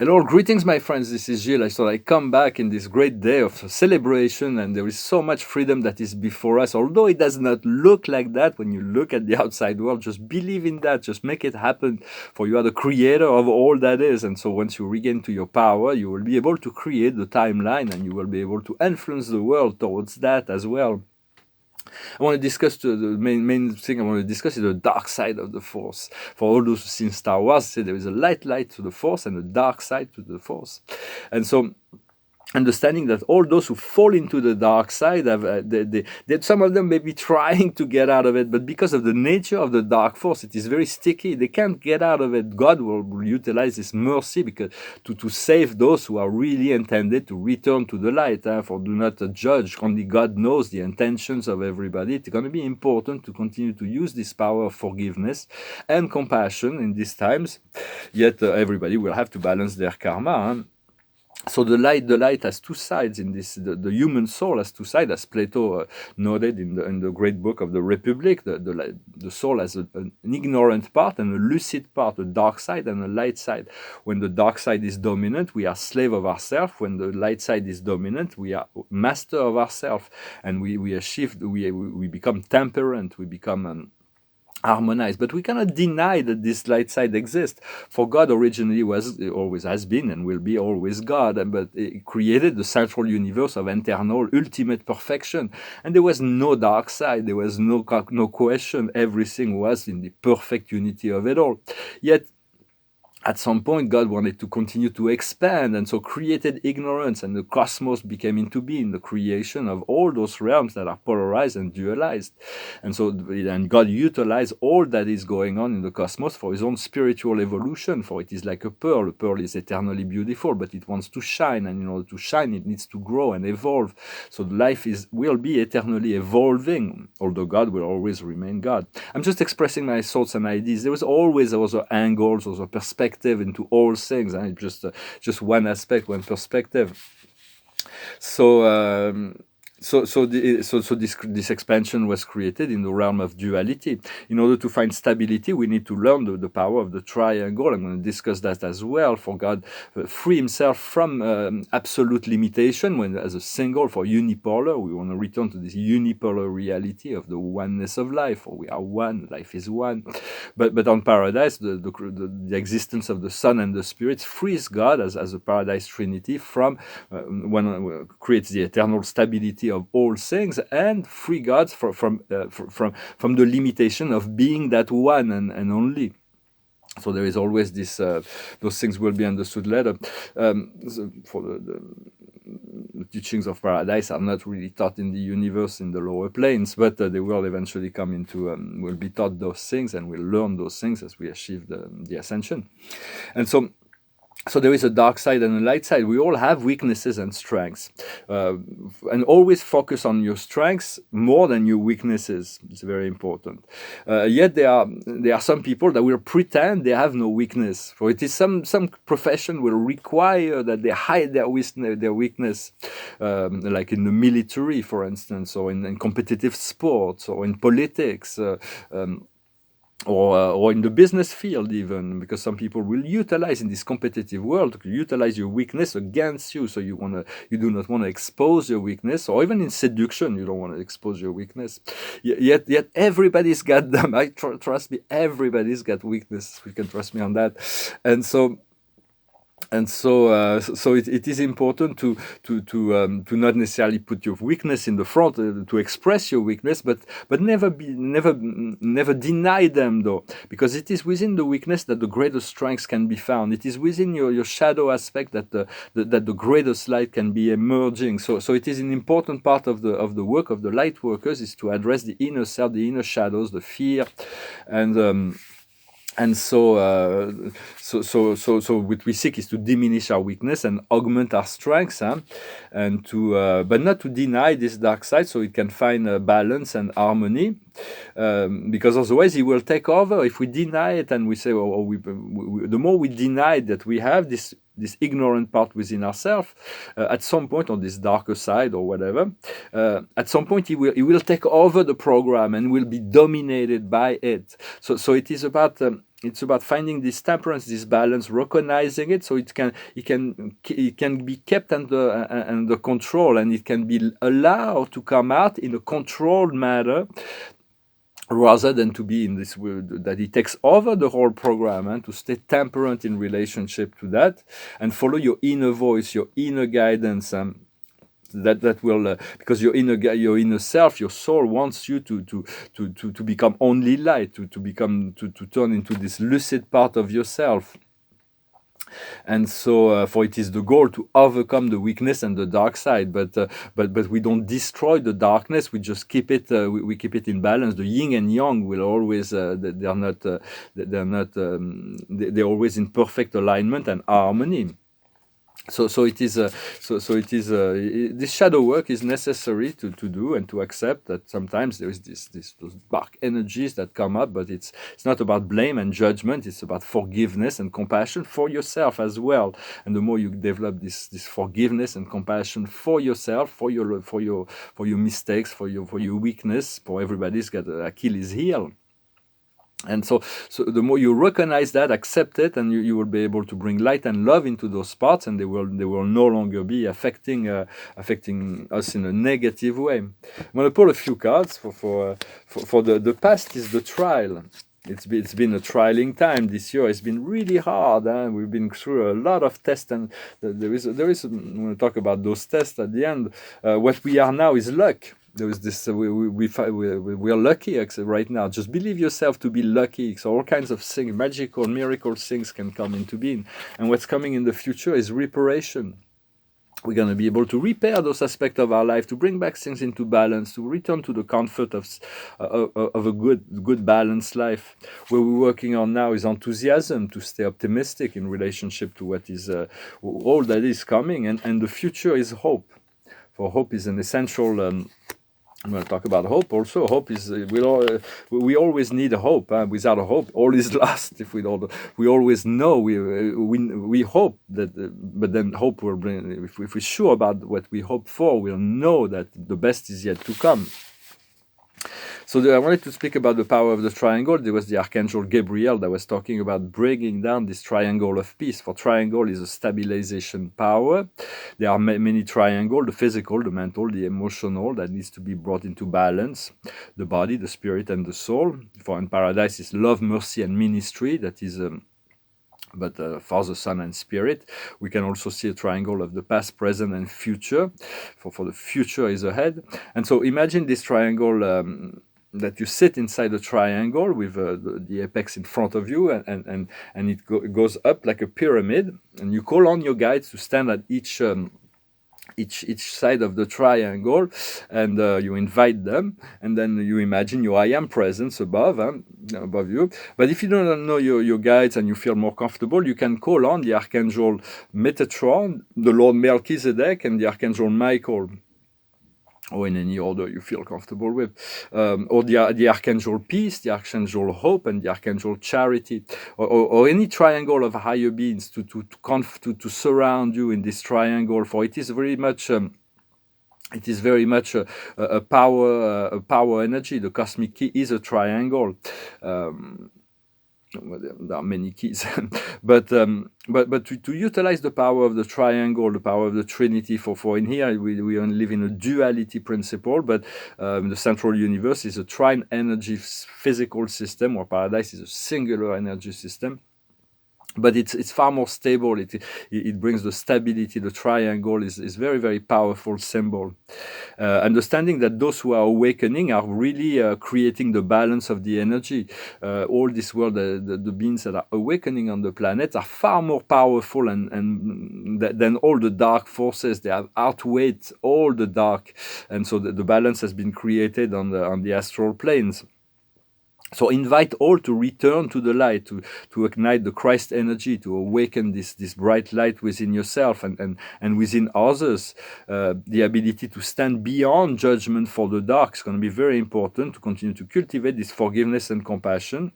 Hello, greetings, my friends. This is Gilles. So I come back in this great day of celebration, and there is so much freedom that is before us. Although it does not look like that when you look at the outside world, just believe in that. Just make it happen. For you are the creator of all that is. And so once you regain to your power, you will be able to create the timeline, and you will be able to influence the world towards that as well. I want to discuss the main thing I want to discuss is the dark side of the Force. For all those who seen Star Wars, say there is a light to the Force and a dark side to the Force, and so understanding that all those who fall into the dark side have some of them may be trying to get out of it, but because of the nature of the dark force, it is very sticky. They can't get out of it. God will utilize this mercy because to save those who are really intended to return to the light. For do not judge. Only God knows the intentions of everybody. It's going to be important to continue to use this power of forgiveness and compassion in these times. Yet everybody will have to balance their karma. So the light has two sides in this. The human soul has two sides, as Plato noted in the great book of the Republic. The soul has an ignorant part and a lucid part, a dark side and a light side. When the dark side is dominant, we are slave of ourselves. When the light side is dominant, we are master of ourselves, and we achieve. We become temperate. We become harmonized. But we cannot deny that this light side exists. For God originally was, always has been, and will be always God, but He created the central universe of eternal, ultimate perfection. And there was no dark side, there was no question. Everything was in the perfect unity of it all. Yet, at some point, God wanted to continue to expand, and so created ignorance, and the cosmos became into being, the creation of all those realms that are polarized and dualized. And God utilized all that is going on in the cosmos for His own spiritual evolution, for it is like a pearl. A pearl is eternally beautiful, but it wants to shine, and in order to shine, it needs to grow and evolve. So life will be eternally evolving, although God will always remain God. I'm just expressing my thoughts and ideas. There was always other angles, other perspectives into all things, and just one aspect, one perspective. This expansion was created in the realm of duality. In order to find stability, we need to learn the power of the triangle. I'm going to discuss that as well. For God, free Himself from absolute limitation when as a single, for unipolar. We want to return to this unipolar reality of the oneness of life. For we are one, life is one. But on paradise, the existence of the Son and the Spirit frees God as a paradise trinity from creates the eternal stability of all things, and free God from the limitation of being that one and only. So there is always this. Those things will be understood later. For the teachings of paradise are not really taught in the universe in the lower planes, but they will eventually come into. Will be taught those things, and we'll learn those things as we achieve the ascension, and so. So there is a dark side and a light side. We all have weaknesses and strengths. And always focus on your strengths more than your weaknesses. It's very important. Yet there are some people that will pretend they have no weakness. For it is some profession will require that they hide their weakness, like in the military, for instance, or in competitive sports, or in politics. Or in the business field even, because some people will utilize in this competitive world, utilize your weakness against you. So you do not want to expose your weakness, or even in seduction, you don't want to expose your weakness. Yet everybody's got them. Trust me, everybody's got weakness. You can trust me on that. So it is important to not necessarily put your weakness in the front, to express your weakness, but never deny them, though, because it is within the weakness that the greatest strengths can be found. It is within your shadow aspect that the greatest light can be emerging. So it is an important part of the work of the light workers, is to address the inner self, the inner shadows, the fear, and so what we seek is to diminish our weakness and augment our strengths, and but not to deny this dark side, so it can find balance and harmony, because otherwise it will take over. If we deny it and we say, the more we deny that we have this this ignorant part within ourselves, at some point on this darker side or whatever, at some point he will take over the program and will be dominated by it. So it is about it's about finding this temperance, this balance, recognizing it, so it can be kept under control, and it can be allowed to come out in a controlled manner, rather than to be in this world that it takes over the whole program, and to stay temperate in relationship to that, and follow your inner voice, your inner guidance. That will because your inner self, your soul wants you to become only light, to turn into this lucid part of yourself. And so for it is the goal to overcome the weakness and the dark side, but we don't destroy the darkness, we just keep it we keep it in balance. The yin and yang will always they're always in perfect alignment and harmony. So it is this shadow work is necessary to do, and to accept that sometimes there is those dark energies that come up, but it's not about blame and judgment. It's about forgiveness and compassion for yourself as well. And the more you develop this forgiveness and compassion for yourself, for your mistakes, for your weakness, for everybody's got Achilles heel. And so the more you recognize that, accept it, and you will be able to bring light and love into those parts, and they will no longer be affecting us in a negative way. I'm going to pull a few cards for the past is the trial. It's been a trialing time this year. It's been really hard. We've been through a lot of tests, and there is. I'm going to talk about those tests at the end. What we are now is luck. There is this. We are lucky right now. Just believe yourself to be lucky. So all kinds of things, magical, miracle things can come into being. And what's coming in the future is reparation. We're going to be able to repair those aspects of our life, to bring back things into balance, to return to the comfort of a good balanced life. What we're working on now is enthusiasm, to stay optimistic in relationship to what is all that is coming, and the future is hope. For hope is an essential. I'm going to talk about hope also. Hope is we always need a hope. Without a hope, all is lost. If we don't, we always know we hope that, but then hope will bring. If we're sure about what we hope for, we'll know that the best is yet to come. So I wanted to speak about the power of the triangle. There was the Archangel Gabriel that was talking about breaking down this triangle of peace. For triangle is a stabilization power. There are many triangles: the physical, the mental, the emotional, that needs to be brought into balance. The body, the spirit, and the soul. For in paradise is love, mercy, and ministry. That is Father, Son, and Spirit. We can also see a triangle of the past, present, and future. For the future is ahead. And so imagine this triangle, that you sit inside a triangle with the apex in front of you, and it goes up like a pyramid, and you call on your guides to stand at each side of the triangle, and you invite them, and then you imagine your I am presence above you. But if you don't know your guides and you feel more comfortable, you can call on the Archangel Metatron, the Lord Melchizedek, and the Archangel Michael, or in any order you feel comfortable with, or the Archangel Peace, the Archangel Hope, and the Archangel Charity, or any triangle of higher beings to surround you in this triangle. For it is very much a power energy. The cosmic key is a triangle. There are many keys, but to utilize the power of the triangle, the power of the Trinity, for in here we only live in a duality principle, but the central universe is a trine energy physical system, or paradise is a singular energy system. But it's far more stable. It brings the stability. The triangle is very, very powerful symbol. Understanding that those who are awakening are really creating the balance of the energy. All this world, the beings that are awakening on the planet are far more powerful than all the dark forces. They have outweighed all the dark, and so the balance has been created on the astral planes. So invite all to return to the light, to ignite the Christ energy, to awaken this bright light within yourself and within others. The ability to stand beyond judgment for the dark is going to be very important, to continue to cultivate this forgiveness and compassion.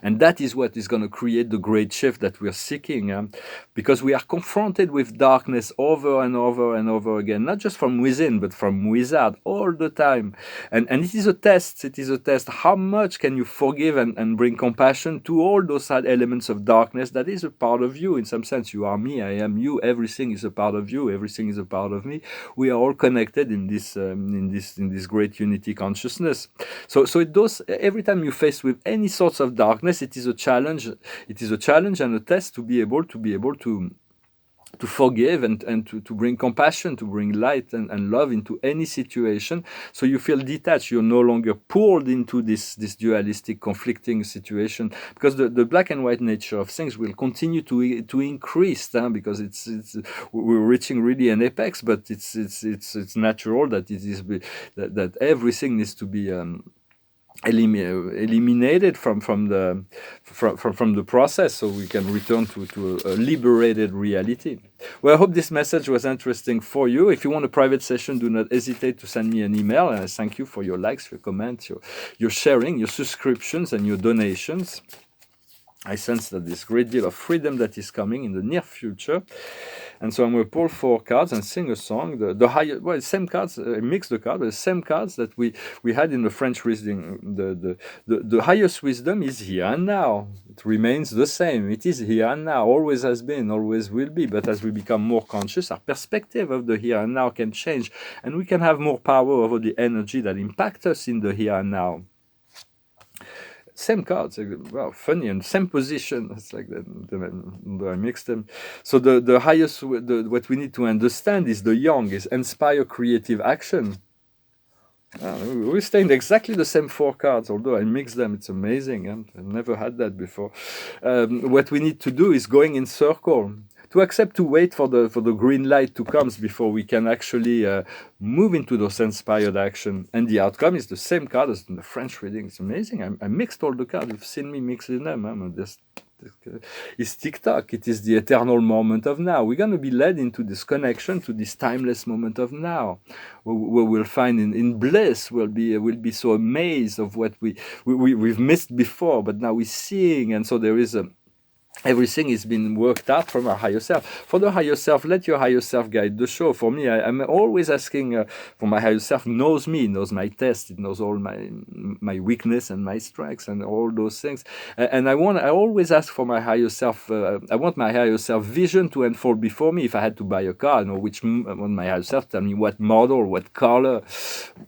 And that is what is going to create the great shift that we're seeking, because we are confronted with darkness over and over and over again, not just from within, but from without all the time. And it is a test. It is a test. How much can you forgive and bring compassion to all those sad elements of darkness that is a part of you? In some sense, you are me, I am you. Everything is a part of you. Everything is a part of me. We are all connected in this great unity consciousness. So it does. Every time you face with any sorts of darkness, it is a challenge. It is a challenge and a test to be able to forgive and to bring compassion, to bring light and love into any situation. So you feel detached. You're no longer pulled into this dualistic, conflicting situation, because the black and white nature of things will continue to increase, because it's we're reaching really an apex. But it's natural that it is that everything needs to be eliminated from the process, so we can return to a liberated reality. Well, I hope this message was interesting for you. If you want a private session, do not hesitate to send me an email, and I thank you for your likes, your comments, your sharing, your subscriptions, and your donations. I sense that this great deal of freedom that is coming in the near future. And so I'm going to pull 4 cards and sing a song. The higher, well, same cards, mix the cards, the same cards that we had in the French reading. The highest wisdom is here and now. It remains the same. It is here and now, always has been, always will be. But as we become more conscious, our perspective of the here and now can change, and we can have more power over the energy that impacts us in the here and now. Same cards, well, funny, and same position. It's like that. I mixed them. So the highest, what we need to understand is the yang, is inspire creative action. We're staying exactly the same 4 cards, although I mixed them. It's amazing. I've never had that before. What we need to do is going in circle. To accept to wait for the green light to come before we can actually move into those inspired action. And the outcome is the same card as in the French reading. It's amazing. I mixed all the cards. You've seen me mixing them. It's TikTok. It is the eternal moment of now. We're going to be led into this connection to this timeless moment of now, where we'll find in bliss. We'll be so amazed of what we've missed before, but now we're seeing. And so there is everything is being worked out from our higher self. For the higher self, let your higher self guide the show. For me, I'm always asking for my higher self. Knows me, knows my test, it knows all my weakness and my strengths and all those things. And I always ask for my higher self. I want my higher self vision to unfold before me. If I had to buy a car, I know which. I want my higher self tell me what model, what color,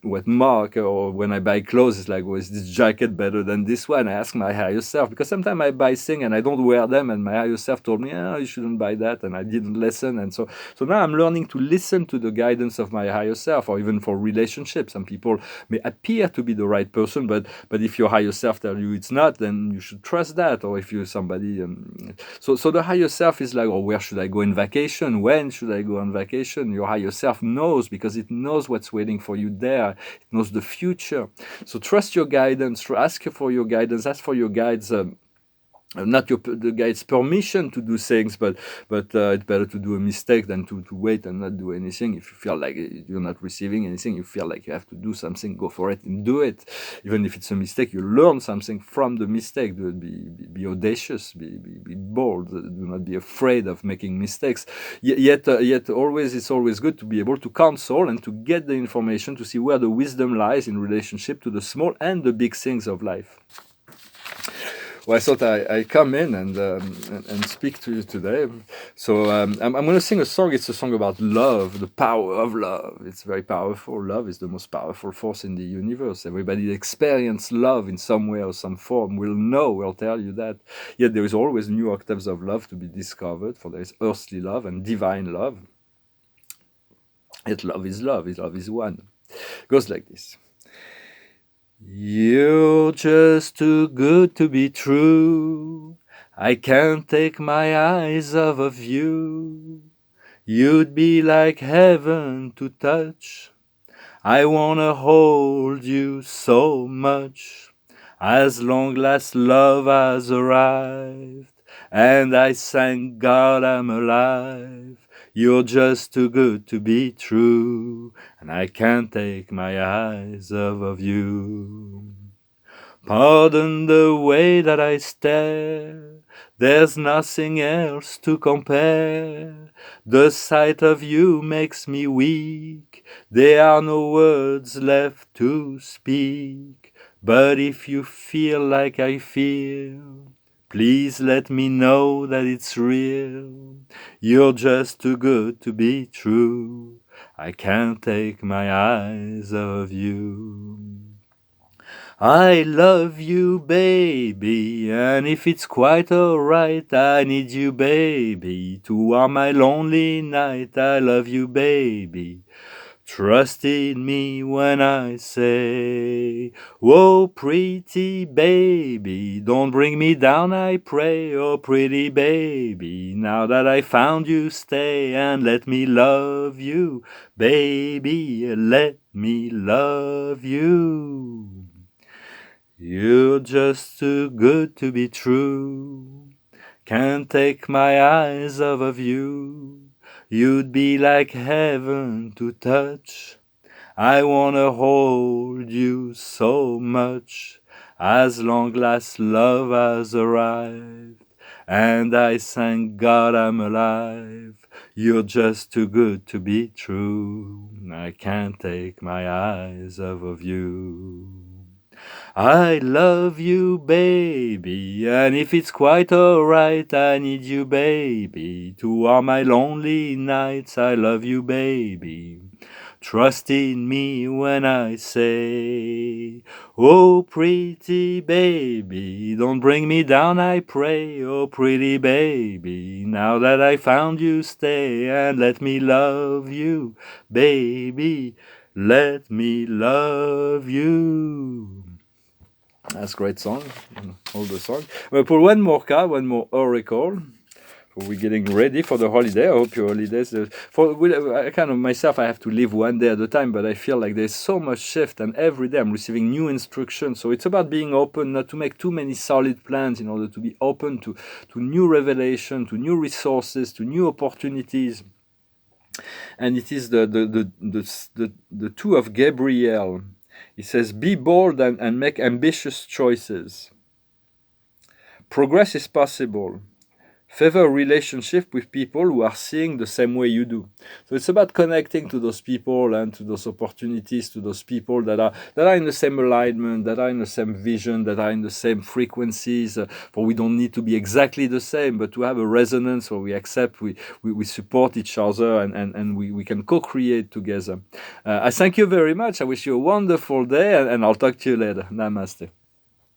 what mark. Or when I buy clothes, it's like, well, is this jacket better than this one? I ask my higher self, because sometimes I buy things and I don't wear them. And my higher self told me, you shouldn't buy that, and I didn't listen. And so now I'm learning to listen to the guidance of my higher self. Or even for relationships, some people may appear to be the right person, but if your higher self tells you it's not, then you should trust that. Or if you're somebody, so the higher self is like, oh, where should I go in vacation? When should I go on vacation? Your higher self knows, because it knows what's waiting for you there. It knows the future. So trust your guidance. Ask for your guidance. Ask for your guides. Not the guide's permission to do things, but it's better to do a mistake than to wait and not do anything. If you feel like you're not receiving anything, you feel like you have to do something, go for it and do it. Even if it's a mistake, you learn something from the mistake. Be audacious, be bold. Do not be afraid of making mistakes. Yet always, it's always good to be able to counsel and to get the information to see where the wisdom lies in relationship to the small and the big things of life. Well, I thought I come in and speak to you today. So I'm going to sing a song. It's a song about love, the power of love. It's very powerful. Love is the most powerful force in the universe. Everybody experience love in some way or some form will tell you that. Yet there is always new octaves of love to be discovered, for there is earthly love and divine love. Yet love is love. Love is one. It goes like this. You're just too good to be true. I can't take my eyes off of you. You'd be like heaven to touch. I wanna hold you so much. As long as love has arrived, and I thank God I'm alive. You're just too good to be true, and I can't take my eyes off of you. Pardon the way that I stare, there's nothing else to compare. The sight of you makes me weak, there are no words left to speak. But if you feel like I feel, please let me know that it's real. You're just too good to be true, I can't take my eyes off you. I love you, baby, and if it's quite alright, I need you, baby, to warm my lonely night. I love you, baby. Trust in me when I say, oh, pretty baby, don't bring me down, I pray. Oh, pretty baby, now that I found you, stay and let me love you, baby, let me love you. You're just too good to be true, can't take my eyes off of you. You'd be like heaven to touch, I wanna hold you so much. As long last love has arrived, and I thank God I'm alive. You're just too good to be true, I can't take my eyes off of you. I love you, baby, and if it's quite alright, I need you, baby, to warm my lonely nights. I love you, baby. Trust in me when I say, oh, pretty baby, don't bring me down, I pray. Oh, pretty baby, now that I found you, stay and let me love you, baby, let me love you. That's a great song, all the song. We'll put one more card, one more oracle. We're getting ready for the holiday. I hope your holidays. I kind of myself, I have to live one day at a time, but I feel like there's so much shift, and every day I'm receiving new instructions. So it's about being open, not to make too many solid plans, in order to be open to new revelation, to new resources, to new opportunities. And it is the two of Gabriel. He says, be bold and make ambitious choices. Progress is possible. Favor a relationship with people who are seeing the same way you do. So it's about connecting to those people and to those opportunities, to those people that are in the same alignment, that are in the same vision, that are in the same frequencies. For we don't need to be exactly the same, but to have a resonance where we accept, we support each other, and we can co-create together. I thank you very much. I wish you a wonderful day, and I'll talk to you later. Namaste.